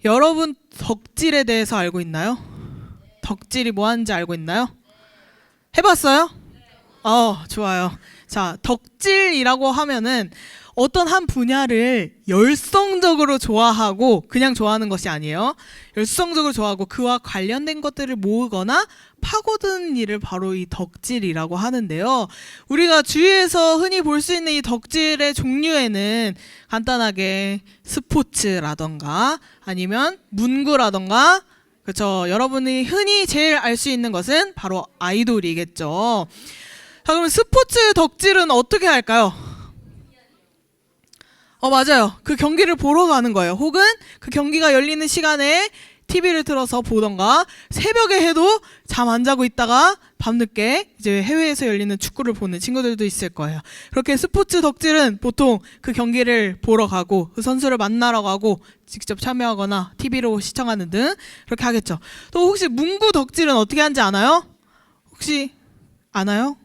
여러분 덕질에 대해서 알고 있나요? 덕질이 뭐 하는지 알고 있나요? 해봤어요? 좋아요. 자, 덕질이라고 하면은 어떤 한 분야를 열성적으로 좋아하고 그냥 좋아하는 것이 아니에요. 열성적으로 좋아하고 그와 관련된 것들을 모으거나 파고드는 일을 바로 이 덕질이라고 하는데요. 우리가 주위에서 흔히 볼 수 있는 이 덕질의 종류에는 간단하게 스포츠라던가 아니면 문구라던가, 그렇죠. 여러분이 흔히 제일 알 수 있는 것은 바로 아이돌이겠죠. 자, 그럼 스포츠 덕질은 어떻게 할까요? 맞아요. 그 경기를 보러 가는 거예요. 혹은 그 경기가 열리는 시간에 TV를 틀어서 보던가, 새벽에 해도 잠 안 자고 있다가 밤늦게 이제 해외에서 열리는 축구를 보는 친구들도 있을 거예요. 그렇게 스포츠 덕질은 보통 그 경기를 보러 가고 그 선수를 만나러 가고 직접 참여하거나 TV로 시청하는 등 그렇게 하겠죠. 또 혹시 문구 덕질은 어떻게 하는지 아나요? 혹시 아나요?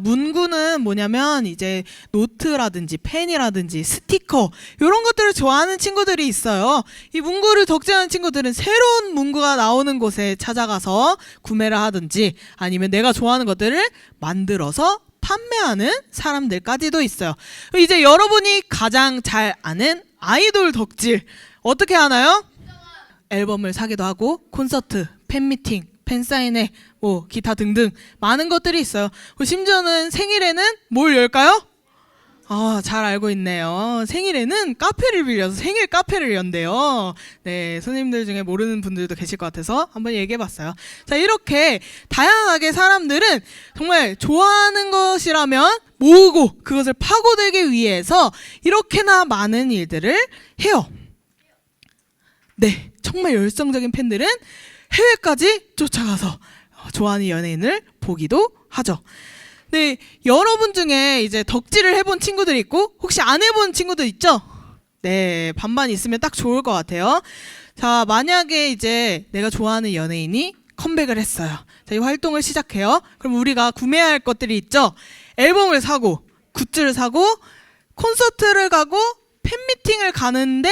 문구는 뭐냐면 이제 노트라든지 펜이라든지 스티커 이런 것들을 좋아하는 친구들이 있어요. 이 문구를 덕질하는 친구들은 새로운 문구가 나오는 곳에 찾아가서 구매를 하든지 아니면 내가 좋아하는 것들을 만들어서 판매하는 사람들까지도 있어요. 이제 여러분이 가장 잘 아는 아이돌 덕질 어떻게 하나요? 앨범을 사기도 하고 콘서트, 팬미팅, 팬사인회, 뭐 기타 등등 많은 것들이 있어요. 심지어는 생일에는 뭘 열까요? 잘 알고 있네요. 생일에는 카페를 빌려서 생일 카페를 연대요. 네, 선생님들 중에 모르는 분들도 계실 것 같아서 한번 얘기해봤어요. 자, 이렇게 다양하게 사람들은 정말 좋아하는 것이라면 모으고 그것을 파고들기 위해서 이렇게나 많은 일들을 해요. 네, 정말 열성적인 팬들은 해외까지 쫓아가서 좋아하는 연예인을 보기도 하죠. 네, 여러분 중에 이제 덕질을 해본 친구들이 있고 혹시 안 해본 친구들 있죠? 네, 반반 있으면 딱 좋을 것 같아요. 자, 만약에 이제 내가 좋아하는 연예인이 컴백을 했어요. 자, 이 활동을 시작해요. 그럼 우리가 구매해야 할 것들이 있죠? 앨범을 사고, 굿즈를 사고, 콘서트를 가고, 팬미팅을 가는데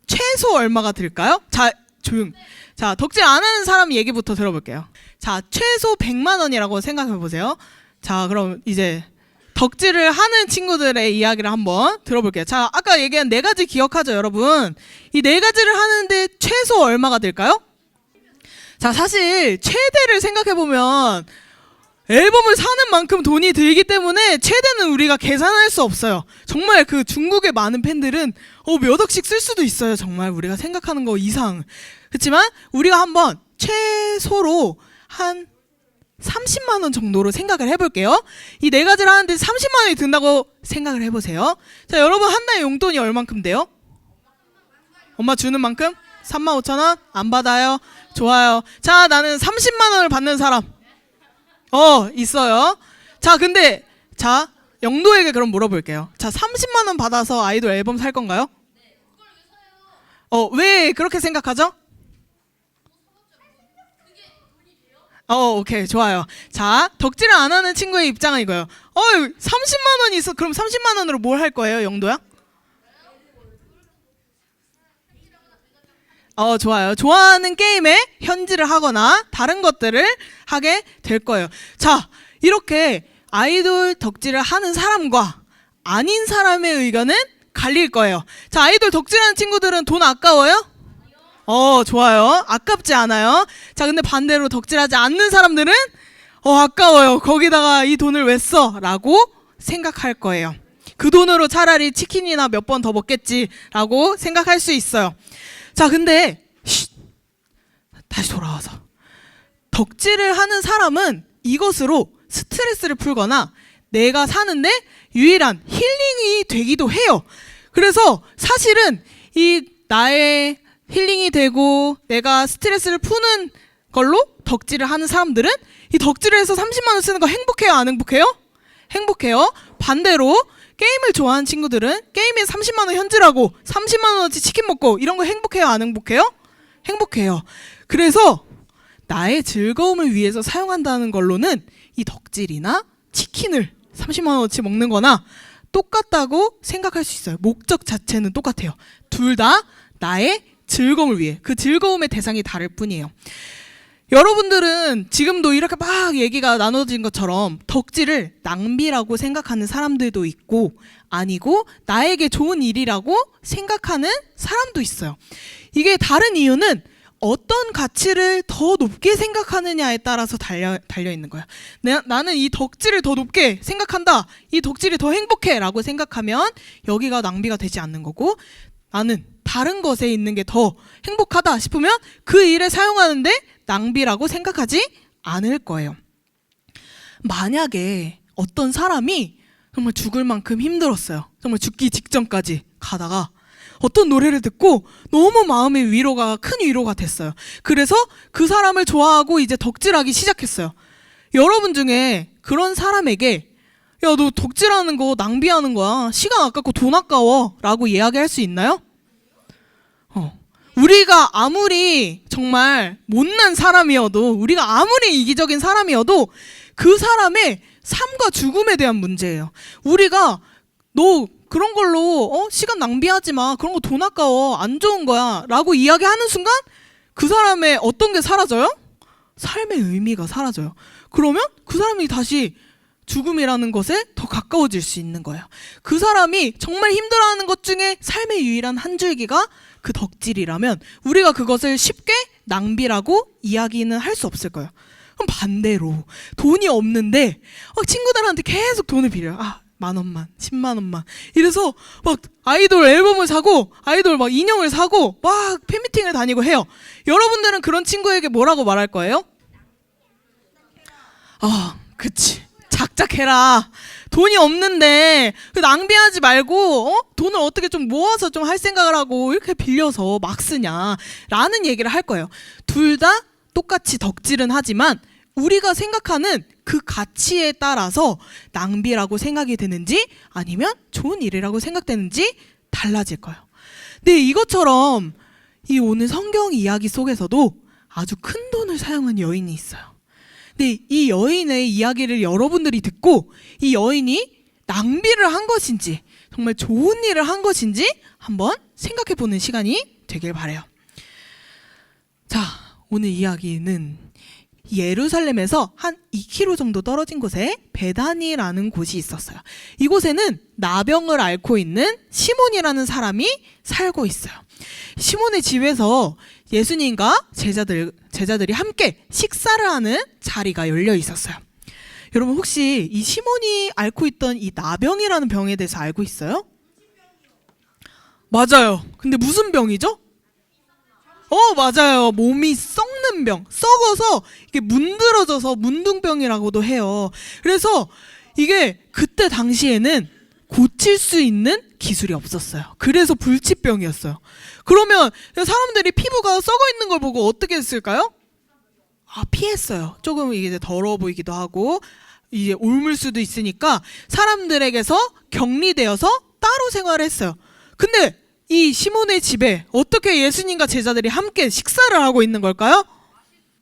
최소 얼마가 들까요? 자, 조용. 자, 덕질 안 하는 사람 얘기부터 들어볼게요. 자, 최소 100만 원이라고 생각해 보세요. 자, 그럼 이제 덕질을 하는 친구들의 이야기를 한번 들어볼게요. 자, 아까 얘기한 4가지 기억하죠, 여러분? 이 4가지를 하는데 최소 얼마가 들까요? 자, 사실 최대를 생각해 보면 앨범을 사는 만큼 돈이 들기 때문에 최대는 우리가 계산할 수 없어요. 정말 그 중국의 많은 팬들은 몇 억씩 쓸 수도 있어요. 정말 우리가 생각하는 거 이상. 그렇지만 우리가 한번 최소로 한 30만 원 정도로 생각을 해볼게요. 이 4가지를 하는데 30만 원이 든다고 생각을 해보세요. 자, 여러분 한 달 용돈이 얼만큼 돼요? 엄마 주는 만큼? 35,000원? 안 받아요? 좋아요. 자, 나는 30만 원을 받는 사람. 있어요. 자, 근데 자, 영도에게 그럼 물어볼게요. 자, 30만 원 받아서 아이돌 앨범 살 건가요? 왜 그렇게 생각하죠? 오케이, 좋아요. 자, 덕질을 안 하는 친구의 입장은 이거예요. 30만 원이 있어. 그럼 30만 원으로 뭘 할 거예요, 영도야? 좋아요. 좋아하는 게임에 현질을 하거나 다른 것들을 하게 될 거예요. 자, 이렇게 아이돌 덕질을 하는 사람과 아닌 사람의 의견은 갈릴 거예요. 자, 아이돌 덕질하는 친구들은 돈 아까워요? 좋아요. 아깝지 않아요. 자, 근데 반대로 덕질하지 않는 사람들은 아까워요. 거기다가 이 돈을 왜 써? 라고 생각할 거예요. 그 돈으로 차라리 치킨이나 몇 번 더 먹겠지라고 생각할 수 있어요. 자, 근데 다시 돌아와서 덕질을 하는 사람은 이것으로 스트레스를 풀거나 내가 사는데 유일한 힐링이 되기도 해요. 그래서 사실은 이 나의 힐링이 되고 내가 스트레스를 푸는 걸로 덕질을 하는 사람들은 이 덕질을 해서 30만 원 쓰는 거 행복해요, 안 행복해요? 행복해요. 반대로 게임을 좋아하는 친구들은 게임에 30만 원 현질하고 30만 원어치 치킨 먹고 이런 거 행복해요, 안 행복해요? 행복해요. 그래서 나의 즐거움을 위해서 사용한다는 걸로는 이 덕질이나 치킨을 30만 원어치 먹는 거나 똑같다고 생각할 수 있어요. 목적 자체는 똑같아요. 둘 다 나의 즐거움을 위해, 그 즐거움의 대상이 다를 뿐이에요. 여러분들은 지금도 이렇게 막 얘기가 나눠진 것처럼 덕질을 낭비라고 생각하는 사람들도 있고 아니고 나에게 좋은 일이라고 생각하는 사람도 있어요. 이게 다른 이유는 어떤 가치를 더 높게 생각하느냐에 따라서 달려 있는 거야. 나는 이 덕질을 더 높게 생각한다. 이 덕질이 더 행복해 라고 생각하면 여기가 낭비가 되지 않는 거고, 나는 다른 것에 있는 게 더 행복하다 싶으면 그 일에 사용하는데 낭비라고 생각하지 않을 거예요. 만약에 어떤 사람이 정말 죽을 만큼 힘들었어요. 정말 죽기 직전까지 가다가 어떤 노래를 듣고 너무 마음의 위로가, 큰 위로가 됐어요. 그래서 그 사람을 좋아하고 이제 덕질하기 시작했어요. 여러분 중에 그런 사람에게 야, 너 덕질하는 거 낭비하는 거야. 시간 아깝고 돈 아까워 라고 이야기할 수 있나요? 우리가 아무리 정말 못난 사람이어도, 우리가 아무리 이기적인 사람이어도 그 사람의 삶과 죽음에 대한 문제예요. 우리가 너 그런 걸로 시간 낭비하지 마. 그런 거 돈 아까워. 안 좋은 거야. 라고 이야기하는 순간 그 사람의 어떤 게 사라져요? 삶의 의미가 사라져요. 그러면 그 사람이 다시 죽음이라는 것에 더 가까워질 수 있는 거예요. 그 사람이 정말 힘들어하는 것 중에 삶의 유일한 한 줄기가 그 덕질이라면 우리가 그것을 쉽게 낭비라고 이야기는 할 수 없을 거예요. 그럼 반대로 돈이 없는데 친구들한테 계속 돈을 빌려요. 10,000원만, 100,000원만. 이래서 막 아이돌 앨범을 사고 아이돌 막 인형을 사고 막 팬미팅을 다니고 해요. 여러분들은 그런 친구에게 뭐라고 말할 거예요? 그치. 작작해라. 돈이 없는데 낭비하지 말고 돈을 어떻게 좀 모아서 좀 할 생각을 하고 이렇게 빌려서 막 쓰냐 라는 얘기를 할 거예요. 둘 다 똑같이 덕질은 하지만 우리가 생각하는 그 가치에 따라서 낭비라고 생각이 되는지 아니면 좋은 일이라고 생각되는지 달라질 거예요. 근데 이것처럼 이 오늘 성경 이야기 속에서도 아주 큰 돈을 사용한 여인이 있어요. 근데 이 여인의 이야기를 여러분들이 듣고 이 여인이 낭비를 한 것인지 정말 좋은 일을 한 것인지 한번 생각해 보는 시간이 되길 바라요. 자, 오늘 이야기는 예루살렘에서 한 2km 정도 떨어진 곳에 베다니라는 곳이 있었어요. 이곳에는 나병을 앓고 있는 시몬이라는 사람이 살고 있어요. 시몬의 집에서 예수님과 제자들이 함께 식사를 하는 자리가 열려 있었어요. 여러분 혹시 이 시몬이 앓고 있던 이 나병이라는 병에 대해서 알고 있어요? 맞아요. 근데 무슨 병이죠? 맞아요. 몸이 썩는 병, 썩어서 이게 문드러져서 문둥병이라고도 해요. 그래서 이게 그때 당시에는 고칠 수 있는 기술이 없었어요. 그래서 불치병이었어요. 그러면 사람들이 피부가 썩어 있는 걸 보고 어떻게 했을까요? 피했어요. 조금 이게 더러워 보이기도 하고 이제 옮을 수도 있으니까 사람들에게서 격리되어서 따로 생활을 했어요. 근데 이 시몬의 집에 어떻게 예수님과 제자들이 함께 식사를 하고 있는 걸까요?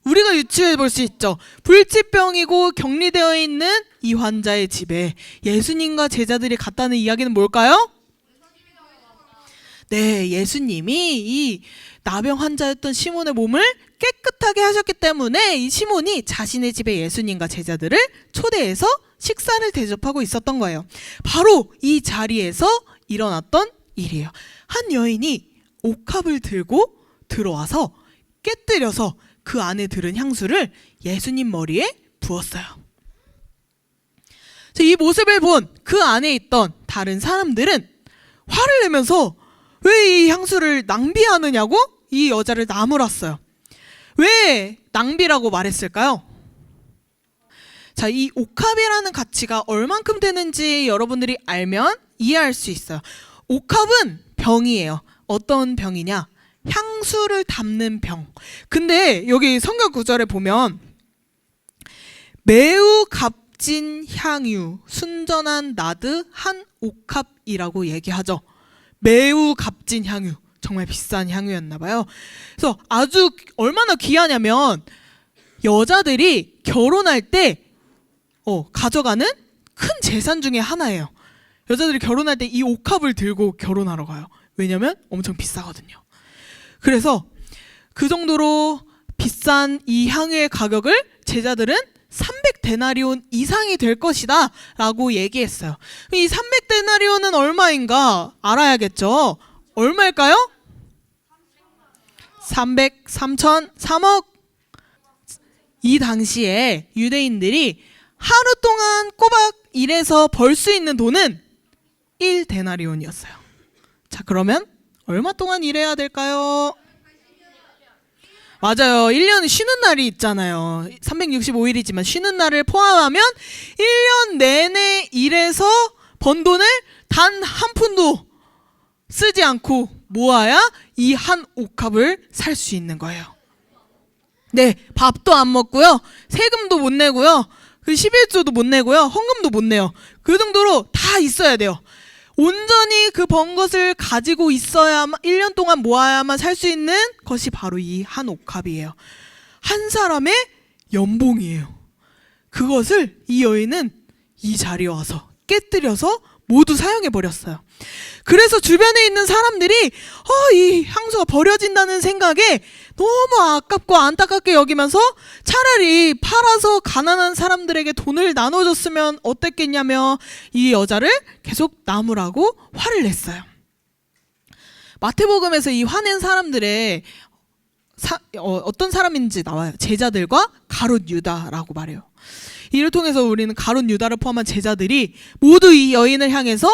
우리가 유추해 볼 수 있죠. 불치병이고 격리되어 있는 이 환자의 집에 예수님과 제자들이 갔다는 이야기는 뭘까요? 네, 예수님이 이 나병 환자였던 시몬의 몸을 깨끗하게 하셨기 때문에 이 시몬이 자신의 집에 예수님과 제자들을 초대해서 식사를 대접하고 있었던 거예요. 바로 이 자리에서 일어났던 일이에요. 한 여인이 옥합을 들고 들어와서 깨뜨려서 그 안에 들은 향수를 예수님 머리에 부었어요. 이 모습을 본 그 안에 있던 다른 사람들은 화를 내면서 왜 이 향수를 낭비하느냐고 이 여자를 나무랐어요. 왜 낭비라고 말했을까요? 자, 이 옥합이라는 가치가 얼만큼 되는지 여러분들이 알면 이해할 수 있어요. 옥합은 병이에요. 어떤 병이냐? 향수를 담는 병. 근데 여기 성경 구절에 보면 매우 값진 향유, 순전한 나드 한 옥합이라고 얘기하죠. 매우 값진 향유. 정말 비싼 향유였나 봐요. 그래서 아주 얼마나 귀하냐면 여자들이 결혼할 때 가져가는 큰 재산 중에 하나예요. 여자들이 결혼할 때 이 옥합을 들고 결혼하러 가요. 왜냐면 엄청 비싸거든요. 그래서 그 정도로 비싼 이 향유의 가격을 제자들은 300데나리온 이상이 될 것이다 라고 얘기했어요. 이 300데나리온은 얼마인가 알아야겠죠. 얼마일까요? 300, 3천, 3억. 이 당시에 유대인들이 하루 동안 꼬박 일해서 벌 수 있는 돈은 1데나리온이었어요. 자, 그러면 얼마 동안 일해야 될까요? 맞아요. 1년 쉬는 날이 있잖아요. 365일이지만 쉬는 날을 포함하면 1년 내내 일해서 번 돈을 단 한 푼도 쓰지 않고 모아야 이 한 옥합을 살 수 있는 거예요. 네, 밥도 안 먹고요. 세금도 못 내고요. 그 11조도 못 내고요. 헌금도 못 내요. 그 정도로 다 있어야 돼요. 온전히 그 번 것을 가지고 있어야만 1년 동안 모아야만 살 수 있는 것이 바로 이 한 옥합이에요. 한 사람의 연봉이에요. 그것을 이 여인은 이 자리에 와서 깨뜨려서 모두 사용해 버렸어요. 그래서 주변에 있는 사람들이 이 향수가 버려진다는 생각에 너무 아깝고 안타깝게 여기면서 차라리 팔아서 가난한 사람들에게 돈을 나눠줬으면 어땠겠냐며 이 여자를 계속 나무라고 화를 냈어요. 마태복음에서 이 화낸 사람들의 어떤 사람인지 나와요. 제자들과 가룟 유다라고 말해요. 이를 통해서 우리는 가룟 유다를 포함한 제자들이 모두 이 여인을 향해서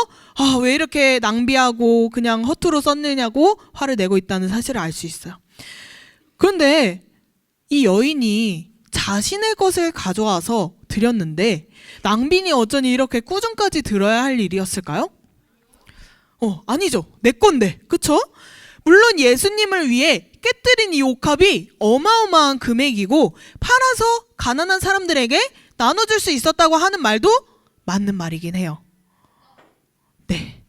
왜 이렇게 낭비하고 그냥 허투루 썼느냐고 화를 내고 있다는 사실을 알 수 있어요. 그런데 이 여인이 자신의 것을 가져와서 드렸는데 낭비니 어쩌니 이렇게 꾸중까지 들어야 할 일이었을까요? 아니죠. 내 건데. 그쵸? 물론 예수님을 위해 깨뜨린 이 옥합이 어마어마한 금액이고 팔아서 가난한 사람들에게 나눠줄 수 있었다고 하는 말도 맞는 말이긴 해요. 네.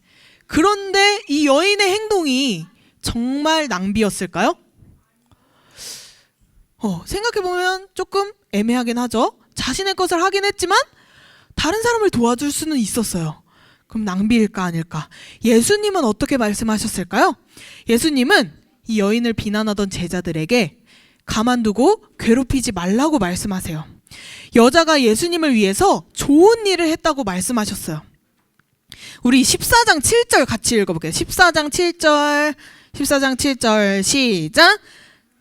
그런데 이 여인의 행동이 정말 낭비였을까요? 생각해보면 조금 애매하긴 하죠. 자신의 것을 하긴 했지만 다른 사람을 도와줄 수는 있었어요. 그럼 낭비일까 아닐까? 예수님은 어떻게 말씀하셨을까요? 예수님은 이 여인을 비난하던 제자들에게 가만두고 괴롭히지 말라고 말씀하세요. 여자가 예수님을 위해서 좋은 일을 했다고 말씀하셨어요. 우리 14장 7절 같이 읽어볼게요. 14장 7절 시작.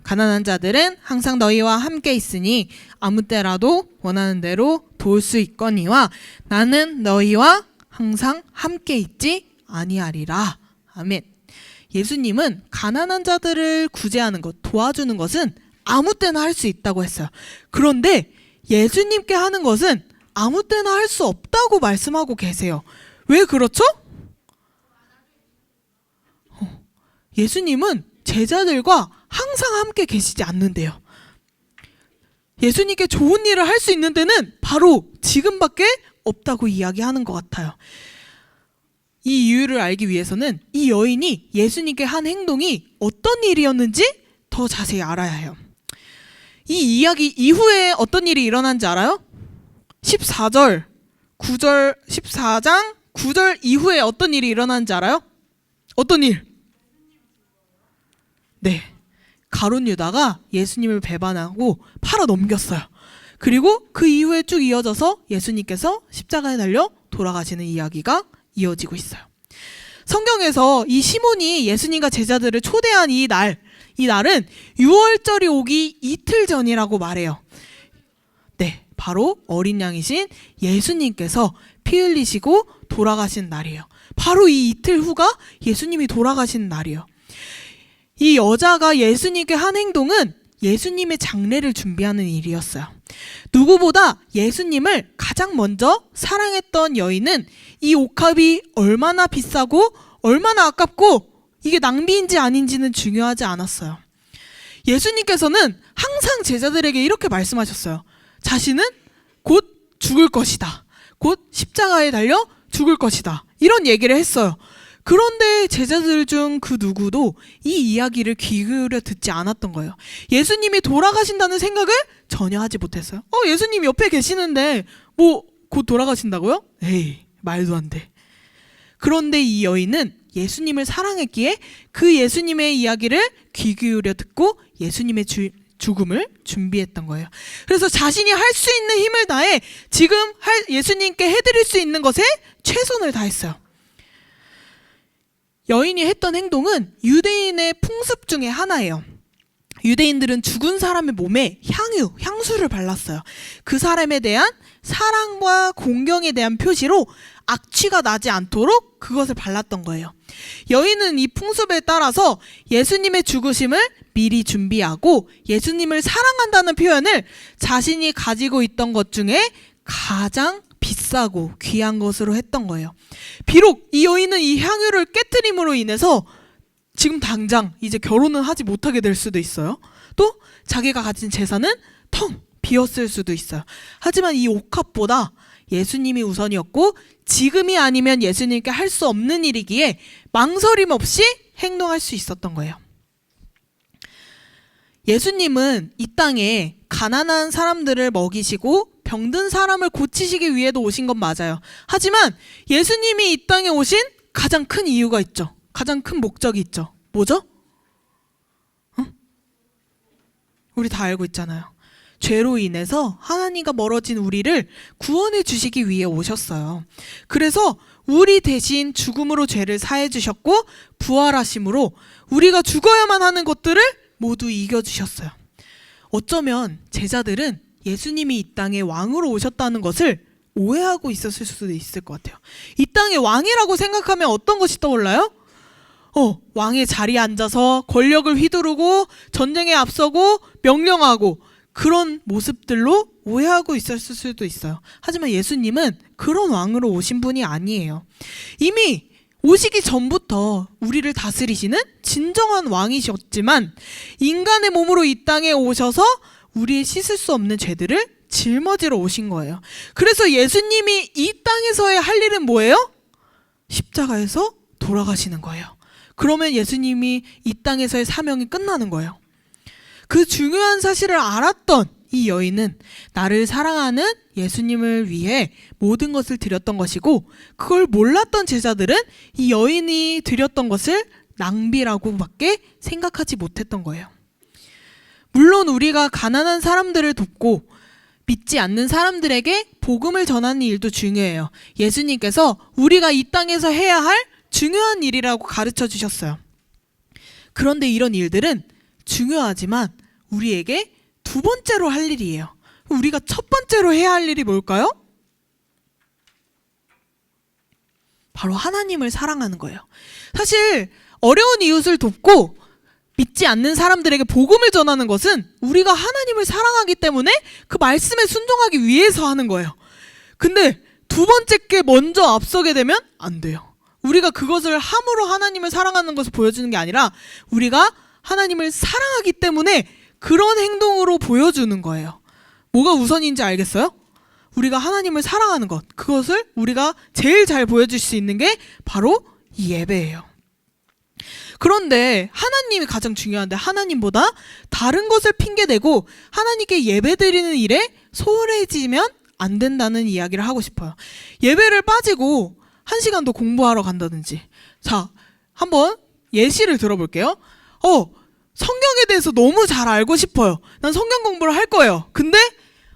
가난한 자들은 항상 너희와 함께 있으니 아무 때라도 원하는 대로 도울 수 있거니와 나는 너희와 항상 함께 있지 아니하리라. 아멘. 예수님은 가난한 자들을 구제하는 것, 도와주는 것은 아무 때나 할 수 있다고 했어요. 그런데 예수님께 하는 것은 아무 때나 할 수 없다고 말씀하고 계세요. 왜 그렇죠? 예수님은 제자들과 항상 함께 계시지 않는데요. 예수님께 좋은 일을 할 수 있는 데는 바로 지금밖에 없다고 이야기하는 것 같아요. 이 이유를 알기 위해서는 이 여인이 예수님께 한 행동이 어떤 일이었는지 더 자세히 알아야 해요. 이 이야기 이후에 어떤 일이 일어난지 알아요? 14장 9절 이후에 어떤 일이 일어난지 알아요? 어떤 일? 네. 가룟 유다가 예수님을 배반하고 팔아 넘겼어요. 그리고 그 이후에 쭉 이어져서 예수님께서 십자가에 달려 돌아가시는 이야기가 이어지고 있어요. 성경에서 이 시몬이 예수님과 제자들을 초대한 이 날은 유월절이 오기 이틀 전이라고 말해요. 네, 바로 어린 양이신 예수님께서 피 흘리시고 돌아가신 날이에요. 바로 이 이틀 후가 예수님이 돌아가신 날이에요. 이 여자가 예수님께 한 행동은 예수님의 장례를 준비하는 일이었어요. 누구보다 예수님을 가장 먼저 사랑했던 여인은 이 옥합이 얼마나 비싸고 얼마나 아깝고 이게 낭비인지 아닌지는 중요하지 않았어요. 예수님께서는 항상 제자들에게 이렇게 말씀하셨어요. 자신은 곧 죽을 것이다. 곧 십자가에 달려 죽을 것이다. 이런 얘기를 했어요. 그런데 제자들 중 그 누구도 이 이야기를 귀 기울여 듣지 않았던 거예요. 예수님이 돌아가신다는 생각을 전혀 하지 못했어요. 예수님 옆에 계시는데 뭐 곧 돌아가신다고요? 에이, 말도 안 돼. 그런데 이 여인은 예수님을 사랑했기에 그 예수님의 이야기를 귀 기울여 듣고 예수님의 죽음을 준비했던 거예요. 그래서 자신이 할 수 있는 힘을 다해 지금 예수님께 해드릴 수 있는 것에 최선을 다했어요. 여인이 했던 행동은 유대인의 풍습 중에 하나예요. 유대인들은 죽은 사람의 몸에 향수를 발랐어요. 그 사람에 대한 사랑과 공경에 대한 표시로 악취가 나지 않도록 그것을 발랐던 거예요. 여인은 이 풍습에 따라서 예수님의 죽으심을 미리 준비하고 예수님을 사랑한다는 표현을 자신이 가지고 있던 것 중에 가장 비싸고 귀한 것으로 했던 거예요. 비록 이 여인은 이 향유를 깨트림으로 인해서 지금 당장 이제 결혼은 하지 못하게 될 수도 있어요. 또 자기가 가진 재산은 텅 비었을 수도 있어요. 하지만 이 옥합보다 예수님이 우선이었고 지금이 아니면 예수님께 할 수 없는 일이기에 망설임 없이 행동할 수 있었던 거예요. 예수님은 이 땅에 가난한 사람들을 먹이시고 병든 사람을 고치시기 위해도 오신 건 맞아요. 하지만 예수님이 이 땅에 오신 가장 큰 이유가 있죠. 가장 큰 목적이 있죠. 뭐죠? 우리 다 알고 있잖아요. 죄로 인해서 하나님과 멀어진 우리를 구원해 주시기 위해 오셨어요. 그래서 우리 대신 죽음으로 죄를 사해 주셨고 부활하심으로 우리가 죽어야만 하는 것들을 모두 이겨주셨어요. 어쩌면 제자들은 예수님이 이 땅에 왕으로 오셨다는 것을 오해하고 있었을 수도 있을 것 같아요. 이 땅에 왕이라고 생각하면 어떤 것이 떠올라요? 왕의 자리에 앉아서 권력을 휘두르고 전쟁에 앞서고 명령하고 그런 모습들로 오해하고 있었을 수도 있어요. 하지만 예수님은 그런 왕으로 오신 분이 아니에요. 이미 오시기 전부터 우리를 다스리시는 진정한 왕이셨지만 인간의 몸으로 이 땅에 오셔서 우리의 씻을 수 없는 죄들을 짊어지러 오신 거예요. 그래서 예수님이 이 땅에서의 할 일은 뭐예요? 십자가에서 돌아가시는 거예요. 그러면 예수님이 이 땅에서의 사명이 끝나는 거예요. 그 중요한 사실을 알았던 이 여인은 나를 사랑하는 예수님을 위해 모든 것을 드렸던 것이고 그걸 몰랐던 제자들은 이 여인이 드렸던 것을 낭비라고밖에 생각하지 못했던 거예요. 물론 우리가 가난한 사람들을 돕고 믿지 않는 사람들에게 복음을 전하는 일도 중요해요. 예수님께서 우리가 이 땅에서 해야 할 중요한 일이라고 가르쳐 주셨어요. 그런데 이런 일들은 중요하지만 우리에게 두 번째로 할 일이에요. 우리가 첫 번째로 해야 할 일이 뭘까요? 바로 하나님을 사랑하는 거예요. 사실 어려운 이웃을 돕고 믿지 않는 사람들에게 복음을 전하는 것은 우리가 하나님을 사랑하기 때문에 그 말씀에 순종하기 위해서 하는 거예요. 근데 두 번째 게 먼저 앞서게 되면 안 돼요. 우리가 그것을 함으로 하나님을 사랑하는 것을 보여주는 게 아니라 우리가 하나님을 사랑하기 때문에 그런 행동으로 보여주는 거예요. 뭐가 우선인지 알겠어요? 우리가 하나님을 사랑하는 것, 그것을 우리가 제일 잘 보여줄 수 있는 게 바로 이 예배예요. 그런데 하나님이 가장 중요한데 하나님보다 다른 것을 핑계대고 하나님께 예배드리는 일에 소홀해지면 안 된다는 이야기를 하고 싶어요. 예배를 빠지고 1시간 더 공부하러 간다든지. 자, 한번 예시를 들어볼게요. 성경에 대해서 너무 잘 알고 싶어요. 난 성경 공부를 할 거예요. 근데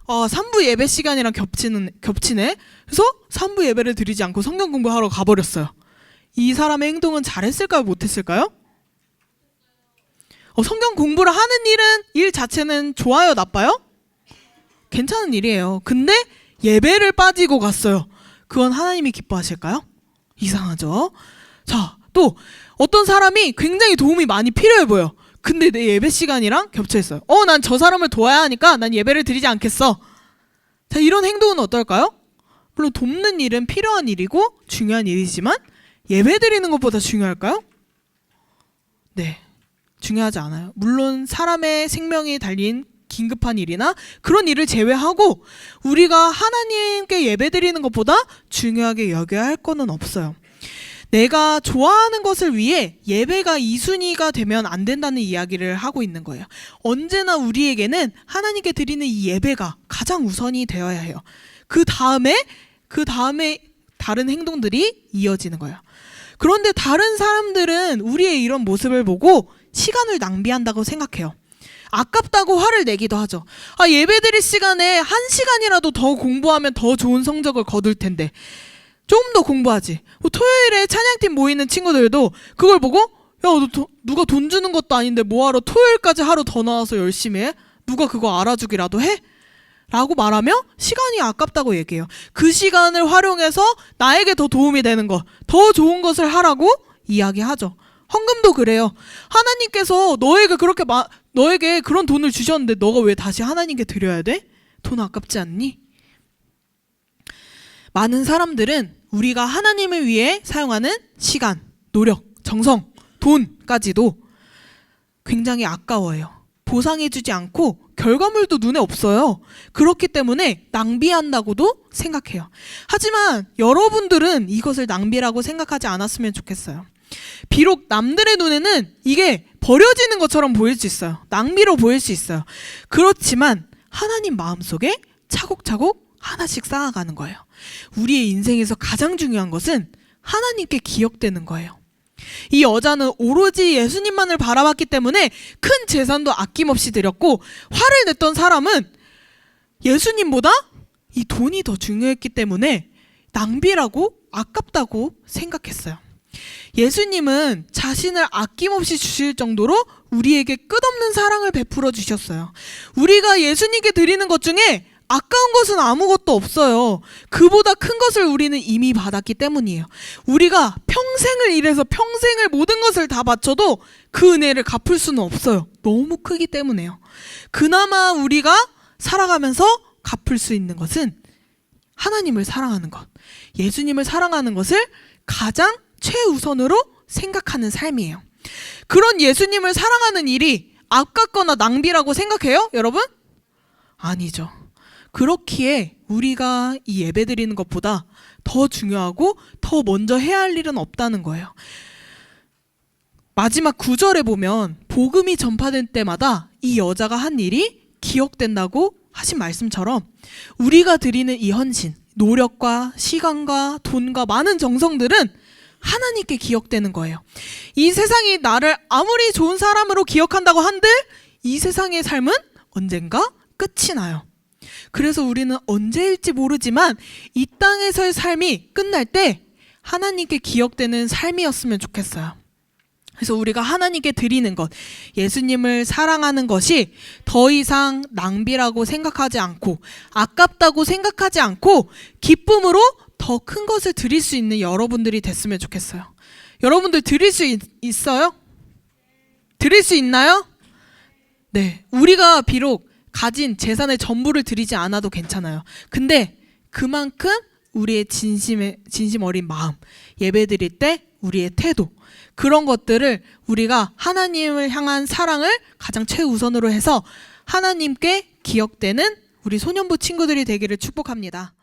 3부 예배 시간이랑 겹치네. 그래서 3부 예배를 드리지 않고 성경 공부하러 가버렸어요. 이 사람의 행동은 잘했을까요? 못했을까요? 성경 공부를 하는 일 자체는 좋아요? 나빠요? 괜찮은 일이에요. 근데 예배를 빠지고 갔어요. 그건 하나님이 기뻐하실까요? 이상하죠? 자, 또 어떤 사람이 굉장히 도움이 많이 필요해 보여. 근데 내 예배 시간이랑 겹쳐있어요. 난 저 사람을 도와야 하니까 난 예배를 드리지 않겠어. 자, 이런 행동은 어떨까요? 물론 돕는 일은 필요한 일이고 중요한 일이지만 예배 드리는 것보다 중요할까요? 네, 중요하지 않아요. 물론 사람의 생명이 달린 긴급한 일이나 그런 일을 제외하고 우리가 하나님께 예배 드리는 것보다 중요하게 여겨야 할 거는 없어요. 내가 좋아하는 것을 위해 예배가 2순위가 되면 안 된다는 이야기를 하고 있는 거예요. 언제나 우리에게는 하나님께 드리는 이 예배가 가장 우선이 되어야 해요. 그 다음에 다른 행동들이 이어지는 거예요. 그런데 다른 사람들은 우리의 이런 모습을 보고 시간을 낭비한다고 생각해요. 아깝다고 화를 내기도 하죠. 아, 예배 드릴 시간에 1시간이라도 더 공부하면 더 좋은 성적을 거둘 텐데 좀 더 공부하지. 토요일에 찬양팀 모이는 친구들도 그걸 보고 야, 누가 돈 주는 것도 아닌데 뭐하러 토요일까지 하루 더 나와서 열심히 해? 누가 그거 알아주기라도 해? 라고 말하며 시간이 아깝다고 얘기해요. 그 시간을 활용해서 나에게 더 도움이 되는 것, 더 좋은 것을 하라고 이야기하죠. 헌금도 그래요. 하나님께서 너에게 그런 돈을 주셨는데 너가 왜 다시 하나님께 드려야 돼? 돈 아깝지 않니? 많은 사람들은 우리가 하나님을 위해 사용하는 시간, 노력, 정성, 돈까지도 굉장히 아까워해요. 보상해주지 않고 결과물도 눈에 없어요. 그렇기 때문에 낭비한다고도 생각해요. 하지만 여러분들은 이것을 낭비라고 생각하지 않았으면 좋겠어요. 비록 남들의 눈에는 이게 버려지는 것처럼 보일 수 있어요. 낭비로 보일 수 있어요. 그렇지만 하나님 마음속에 차곡차곡 하나씩 쌓아가는 거예요. 우리의 인생에서 가장 중요한 것은 하나님께 기억되는 거예요. 이 여자는 오로지 예수님만을 바라봤기 때문에 큰 재산도 아낌없이 드렸고, 화를 냈던 사람은 예수님보다 이 돈이 더 중요했기 때문에 낭비라고 아깝다고 생각했어요. 예수님은 자신을 아낌없이 주실 정도로 우리에게 끝없는 사랑을 베풀어 주셨어요. 우리가 예수님께 드리는 것 중에 아까운 것은 아무것도 없어요. 그보다 큰 것을 우리는 이미 받았기 때문이에요. 우리가 평생을 일해서 평생을 모든 것을 다 바쳐도 그 은혜를 갚을 수는 없어요. 너무 크기 때문에요. 그나마 우리가 살아가면서 갚을 수 있는 것은 하나님을 사랑하는 것, 예수님을 사랑하는 것을 가장 최우선으로 생각하는 삶이에요. 그런 예수님을 사랑하는 일이 아깝거나 낭비라고 생각해요, 여러분? 아니죠. 그렇기에 우리가 이 예배 드리는 것보다 더 중요하고 더 먼저 해야 할 일은 없다는 거예요. 마지막 9절에 보면 복음이 전파된 때마다 이 여자가 한 일이 기억된다고 하신 말씀처럼 우리가 드리는 이 헌신, 노력과 시간과 돈과 많은 정성들은 하나님께 기억되는 거예요. 이 세상이 나를 아무리 좋은 사람으로 기억한다고 한들 이 세상의 삶은 언젠가 끝이 나요. 그래서 우리는 언제일지 모르지만 이 땅에서의 삶이 끝날 때 하나님께 기억되는 삶이었으면 좋겠어요. 그래서 우리가 하나님께 드리는 것, 예수님을 사랑하는 것이 더 이상 낭비라고 생각하지 않고 아깝다고 생각하지 않고 기쁨으로 더 큰 것을 드릴 수 있는 여러분들이 됐으면 좋겠어요. 여러분들 드릴 수 있어요? 드릴 수 있나요? 네, 우리가 비록 가진 재산의 전부를 드리지 않아도 괜찮아요. 근데 그만큼 우리의 진심 어린 마음, 예배 드릴 때 우리의 태도, 그런 것들을 우리가 하나님을 향한 사랑을 가장 최우선으로 해서 하나님께 기억되는 우리 소년부 친구들이 되기를 축복합니다.